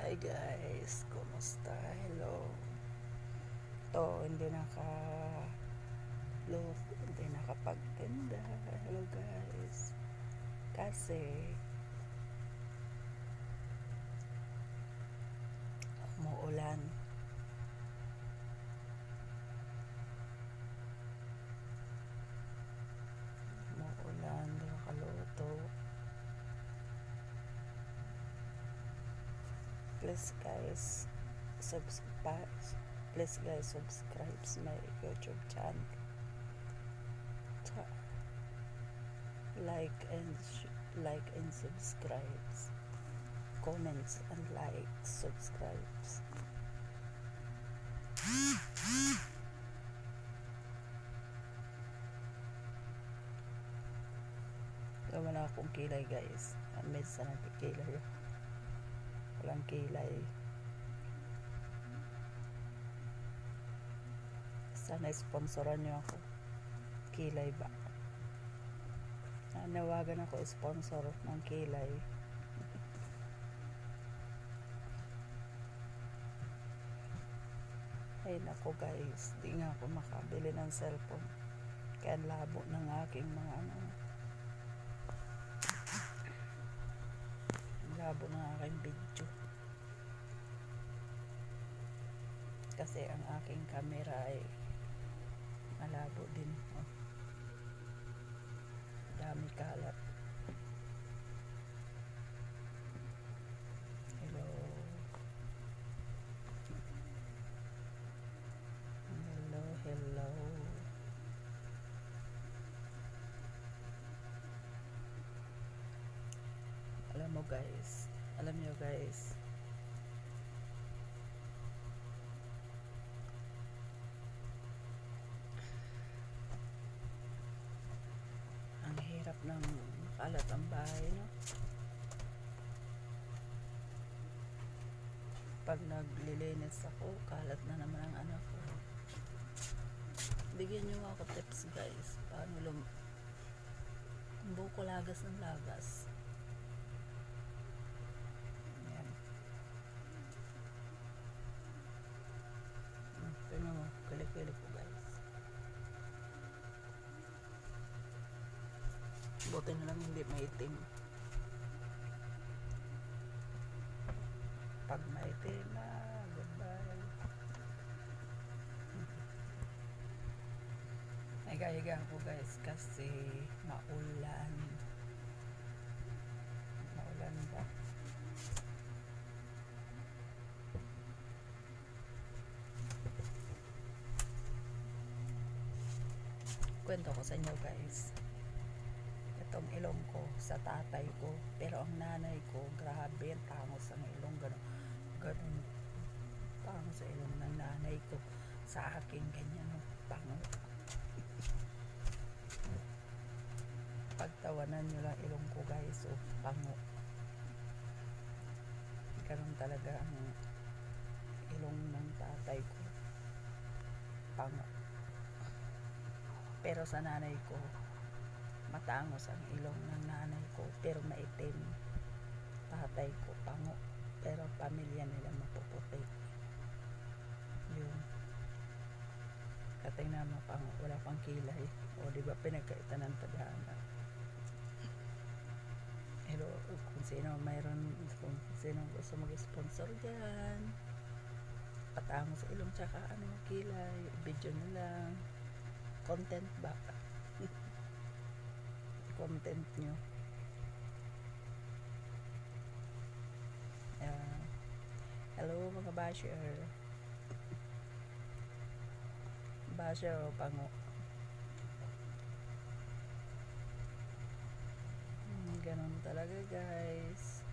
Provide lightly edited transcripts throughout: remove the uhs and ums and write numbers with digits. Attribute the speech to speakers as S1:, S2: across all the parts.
S1: Hi guys, kumusta? Hello. To, hindi nakapagtinda. Hello guys. Kasi umuulan. Umuulan, di makaluto. Please guys, subscribe. Please guys, subscribe my YouTube channel. Like and subscribe. Comments and like, subscribes. Gawa na akong kilay guys. Minsan nagkikilay. Walang kilay. Sana sponsoran nyo ako. Kilay ba? Nawagan ako sponsor ng kilay. Ay nako guys, di nga ako makabili ng cellphone. Kaya labo ng aking mga labo ng aking video. Kasi ang aking camera ay malabo din. Dami kalat. Hello. Hello. Alam nyo guys, ang hirap ng kalat ang bahay, no? Pag naglilinis ako, kalat na naman ang anak ko. Bigyan nyo ako tips guys, paano buko lagas ng lagas. Ayan. Tignan mo, kilik-kilik ko guys. Buti na lang hindi maitim. Pag maitim na, goodbye. Higa-higa ako guys kasi maulan. Maulan ba? Kwento ko sa inyo guys. Itong ilong ko sa tatay ko, pero ang nanay ko, grabe, tangos ang ilong, ganun tangos sa ilong ng nanay ko. Sa akin ganyan, tangos. Pagtawanan nyo lang ilong ko guys, pango. Ganun talaga ang ilong ng tatay ko, pango. Pero sa nanay ko, matangos ang ilong ng nanay ko, pero maitim. Tatay ko, pango. Pero pamilya nila mapuputi. Yun. Katay na mapango, wala pang kilay. O diba pinagkaitan ng tadhana. Pero kung sino gusto mag-sponsor dyan, patangos sa ilong tsaka kilay, video na lang. Content ba? Content nyo. Hello mga basher. Basher o pango. Ganun talaga guys.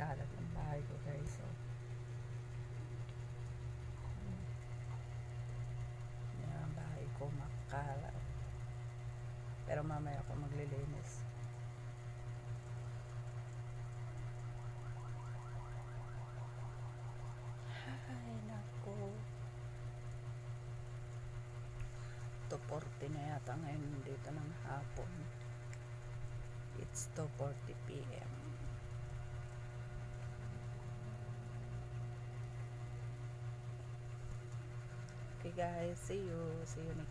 S1: Kalat ng bahay ko guys. Yan, bahay ko makalat. Pero mamaya ako maglilinis. Ay nako. 2:40 2:40 na yata ngayon dito ng hapon. It's 2:40 p.m. Okay guys, see you next